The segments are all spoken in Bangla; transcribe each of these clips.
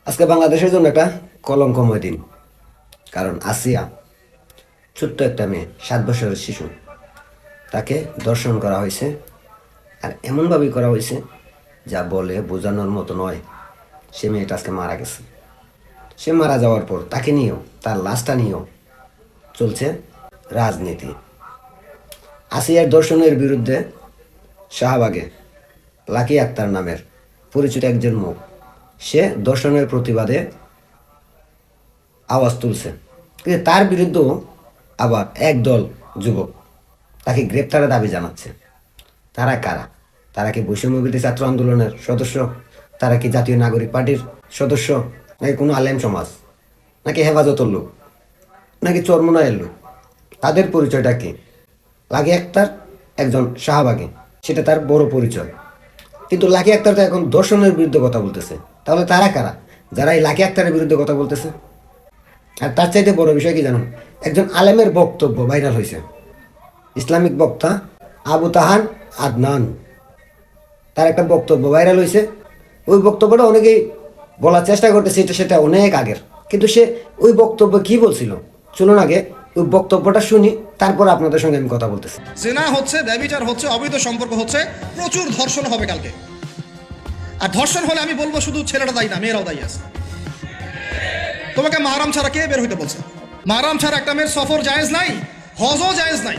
আজকে বাংলাদেশের জন্য একটা কলঙ্কময় দিন। কারণ আসিয়া ছোট্ট একটা মেয়ে, 7 বছরের শিশু, তাকে ধর্ষণ করা হয়েছে। আর এমনভাবেই করা হয়েছে যা বলে বোঝানোর মতো নয়। সে মেয়েটা আজকে মারা গেছে। সে মারা যাওয়ার পর তাকে নিয়েও, তার লাশটা নিয়েও চলছে রাজনীতি। আসিয়ার ধর্ষণের বিরুদ্ধে শাহবাগে লাকি আক্তার নামের পরিচিত একজন মুখ, সে ধর্ষণের প্রতিবাদে আওয়াজ তুলছে। কিন্তু তার বিরুদ্ধেও আবার একদল যুবক তাকে গ্রেপ্তারের দাবি জানাচ্ছে। তারা কারা? তারা কি বৈষম্যবিরোধী ছাত্র আন্দোলনের সদস্য? তারা কি জাতীয় নাগরিক পার্টির সদস্য? নাকি কোনো আলেম সমাজ? নাকি হেফাজতের লোক? নাকি চরমনায়ের লোক? তাদের পরিচয়টা কি? লাকি আক্তার একজন শাহবাগী, সেটা তার বড় পরিচয়। কিন্তু লাকি আক্তার তো এখন ধর্ষণের বিরুদ্ধে কথা বলতেছে। তাহলে তারা কারা যারা এই লাকি আক্তারের বিরুদ্ধে কথা বলতেছে? আর তার চাইতে বড় বিষয় কি জানুন, একজন আলেমের বক্তব্য ভাইরাল হয়েছে। ইসলামিক বক্তা আবু তাহান আদনান, তার একটা বক্তব্য ভাইরাল হয়েছে। ওই বক্তব্যটা অনেকেই বলার চেষ্টা করতেছে, সেটা অনেক আগের। কিন্তু সে ওই বক্তব্য কি বলছিল শুনুন আগে। ওই বক্তব্যটা শুনি, তারপর আপনাদের সঙ্গে আমি কথা বলতেছি। জেনা হচ্ছে, ব্যভিচার হচ্ছে, অবৈধ সম্পর্ক হচ্ছে, প্রচুর ধর্ষণ হবে কালকে। আর ধর্ষণ হলে আমি বলবো শুধু ছেলেটা দায়ী না, মেয়েরাও দায়ী আছে। তোমাকে মাহরাম ছাড়া কে বের হইতে বলছে? মাহরাম ছাড়া একটা মেয়ের সফর জায়েজ নাই, হজও জায়েজ নাই।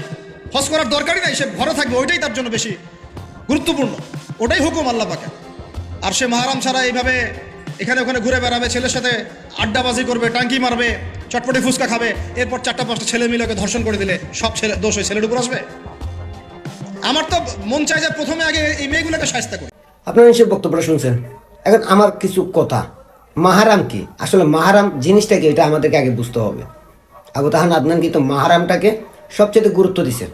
হজ করার দরকারই নাই, সে ঘরে থাকবে, ওইটাই তার জন্য বেশি গুরুত্বপূর্ণ, ওটাই হুকুম আল্লাহ পাকে। আর সে মাহরাম ছাড়া এইভাবে এখানে ওখানে ঘুরে বেড়াবে, ছেলের সাথে আড্ডাবাজি করবে, টাঙ্কি মারবে, চটপটি ফুচকা খাবে, এরপর 4-5টা ছেলে মিলে ওকে ধর্ষণ করে দিলে সব ছেলে দোষ ওই ছেলের উপর আসবে? আমার তো মন চায় যে প্রথমে আগে এই মেয়েগুলোকে শাস্তি করি। আপনারা নিশ্চয়ই বক্তব্যটা শুনছেন। এখন আমার কিছু কথা, মাহারাম কি আসলে, মাহারাম জিনিসটা কি, এটা আমাদেরকে আগে বুঝতে হবে। আবু তাহান আদনান কিন্তু মাহারামটাকে সবচেয়ে গুরুত্ব দিছে।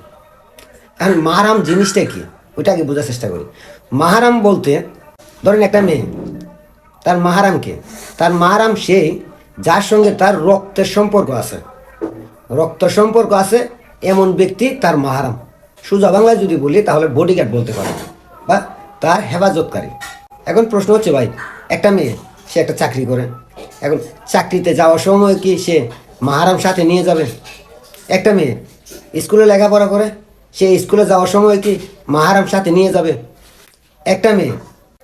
এখন মাহারাম জিনিসটা কি ওইটা আগে বোঝার চেষ্টা করি। মাহারাম বলতে ধরেন একটা মেয়ে, তার মাহারাম কে? তার মাহারাম সেই যার সঙ্গে তার রক্তের সম্পর্ক আছে। রক্ত সম্পর্ক আছে এমন ব্যক্তি তার মাহারাম। সোজা বাংলায় যদি বলি তাহলে বডিগার্ড বলতে পারে, বা তার হেফাজতকারী। এখন প্রশ্ন হচ্ছে ভাই, একটা মেয়ে সে একটা চাকরি করে, এখন চাকরিতে যাওয়ার সময় কি সে মাহারাম সাথে নিয়ে যাবে? একটা মেয়ে স্কুলে লেখাপড়া করে, সে স্কুলে যাওয়ার সময় কি মাহারাম সাথে নিয়ে যাবে? একটা মেয়ে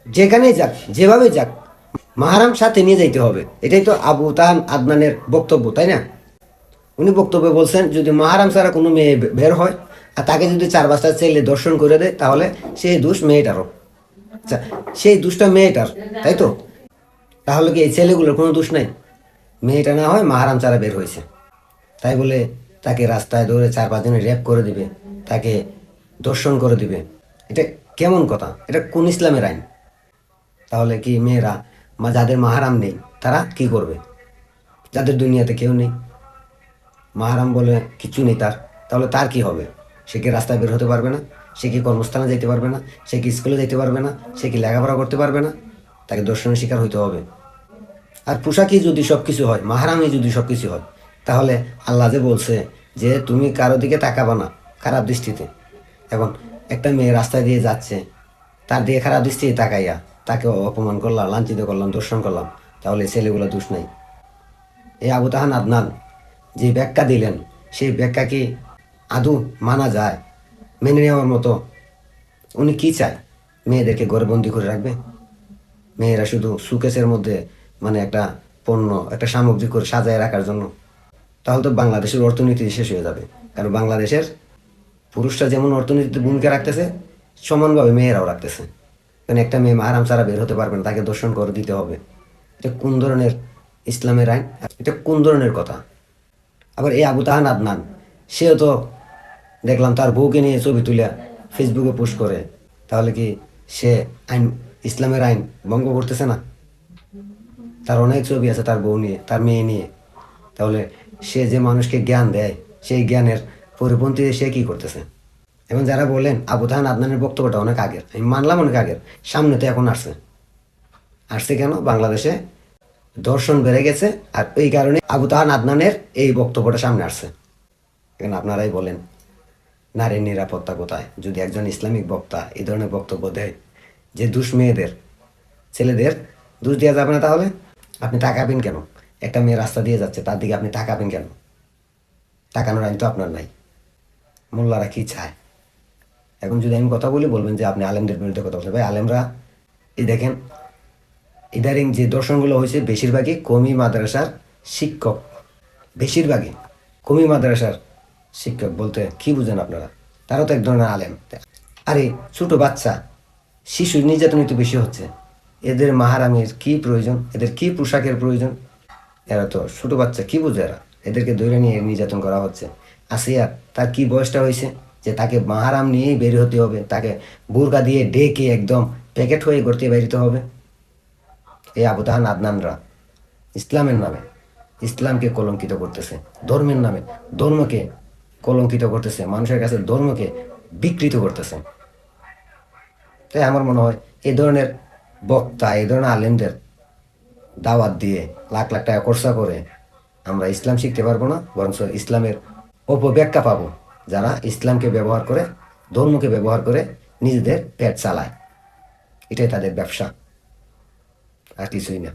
যেখানেই যাক, যেভাবে যাক, মাহারাম সাথে নিয়ে যাইতে হবে। এটাই তো আবু তাহান আদনানের বক্তব্য, তাই না? উনি বক্তব্যে বলছেন যদি মাহারাম ছাড়া কোনো মেয়ে বের হয় আর তাকে যদি 4-5টা ছেলে দর্শন করে দেয়, তাহলে সেই দোষ মেয়েটারও। আচ্ছা, সেই দোষটা মেয়েটার, তাই তো? তাহলে কি এই ছেলেগুলোর কোনো দোষ নাই? মেয়েটা না হয় মাহারাম ছাড়া বের হয়েছে, তাই বলে তাকে রাস্তায় ধরে 4-5 দিনে র্যাপ করে দিবে, তাকে দর্শন করে দিবে? এটা কেমন কথা? এটা কোন ইসলামের আইন? তাহলে কি মেয়েরা যাদের মাহারাম নেই তারা কি করবে? যাদের দুনিয়াতে কেউ নেই, মাহারাম বলে কিছু নেই তার, তাহলে তার কি হবে? সে কি রাস্তায় বের হতে পারবে না? সে কি কর্মস্থানে যাইতে পারবে না? সে কি স্কুলে যাইতে পারবে না? সে কি লেখাপড়া করতে পারবে না? তাকে দর্শনের শিকার হইতে হবে। আর পোশাকই যদি সব কিছু হয়, মাহারামই যদি সব কিছু হয়, তাহলে আল্লাহ যে বলছে যে তুমি কারো দিকে তাকাবা না খারাপ দৃষ্টিতে। এখন একটা মেয়ে রাস্তায় দিয়ে যাচ্ছে, তার দিকে খারাপ দৃষ্টিতে তাকাইয়া তাকে অপমান করলাম, লাঞ্ছিত করলাম, দর্শন করলাম, তাহলে ছেলেগুলো দোষ নাই? এই আবু তাহান আদনান যে ব্যাখ্যা দিলেন, সেই ব্যাখ্যা কি আদৌ মানা যায়, মেনে নেওয়ার মতো? উনি কি চায়? মেয়েদেরকে ঘরে বন্দি করে রাখবে? মেয়েরা শুধু সুকেসের মধ্যে মানে একটা পণ্য, একটা সামগ্রী করে সাজায় রাখার জন্য? তাহলে তো বাংলাদেশের অর্থনীতি শেষ হয়ে যাবে। কারণ বাংলাদেশের পুরুষরা যেমন অর্থনীতিতে ভূমিকা রাখতেছে, সমানভাবে মেয়েরাও রাখতেছে। কারণ একটা মেয়ে মাহারাম ছাড়া বের হতে পারবে না, তাকে দর্শন করে দিতে হবে। এটা কোন ধরনের ইসলামের আইন? এটা কোন ধরনের কথা? আবার এই আবু তাহান আদনান, সেও তো দেখলাম তার বউকে নিয়ে ছবি তুলে ফেসবুকে পোস্ট করে। তাহলে কি সে আইন, ইসলামের আইন ভঙ্গ করতেছে না? তার অনেক ছবি আছে তার বউ নিয়ে, তার মেয়ে নিয়ে। তাহলে সে যে মানুষকে জ্ঞান দেয়, সেই জ্ঞানের পরিপন্থীতে সে কি করতেছে? এবং যারা বলেন আবু তাহান আদনানের বক্তব্যটা অনেক আগের, আমি মানলাম অনেক আগের, সামনে তো এখন আসছে। আসছে কেন? বাংলাদেশে ধর্ষণ বেড়ে গেছে, আর এই কারণে আবু তাহান আদনানের এই বক্তব্যটা সামনে আসছে। এখন আপনারাই বলেন, নারীর নিরাপত্তা কোথায় যদি একজন ইসলামিক বক্তা এই ধরনের বক্তব্য দেয় যে দুষ মেয়েদের, ছেলেদের দোষ দেওয়া যাবে না? তাহলে আপনি তাকাবেন কেন? একটা মেয়ে রাস্তা দিয়ে যাচ্ছে, তার দিকে আপনি তাকাবেন কেন? তাকানোর আইন তো আপনার নাই। মোল্লারা কি চায়? এখন যদি আমি কথা বলি বলবেন যে আপনি আলেমদের বিরুদ্ধে কথা বলছেন। ভাই আলেমরা এই দেখেন, ইদারিং যে দর্শনগুলো হয়েছে বেশিরভাগই কমি মাদ্রাসার শিক্ষক, বেশিরভাগই কমি মাদ্রাসার শিক্ষক বলতে কি বুঝেন আপনারা? তারা তো এক ধরনের আলেম। আরে ছোট বাচ্চা, শিশুর নির্যাতন একটু বেশি হচ্ছে, এদের মাহারামের কি প্রয়োজন? এদের কি পোশাকের প্রয়োজন? এরা তো ছোট বাচ্চা, কি বুঝে এরা? এদেরকে ধরে নিয়ে নির্যাতন করা হচ্ছে। আসিয়া তার কি বয়সটা হয়েছে যে তাকে মাহারাম নিয়েই বের হতে হবে, তাকে বোরকা দিয়ে ডেকে একদম প্যাকেট হয়ে ঘুরতে বেরিতে হবে? এই আবু তাহান আদনানরা ইসলামের নামে ইসলামকে কলঙ্কিত করতেছে, ধর্মের নামে ধর্মকে কলঙ্কিত করতেছে, মানুষের কাছে ধর্মকে বিকৃত করতেছে। তাই আমার মনে হয় এই ধরনের বক্তা, এই ধরনের আলেমদের দাওয়াত দিয়ে লাখ লাখ টাকা খরচা করে আমরা ইসলাম শিখতে পারবো না, বরং ইসলামের অপব্যাখ্যা পাবো, যারা ইসলামকে ব্যবহার করে, ধর্মকে ব্যবহার করে নিজেদের পেট চালায়। এটাই তাদের ব্যবসা, আর কিছুই না।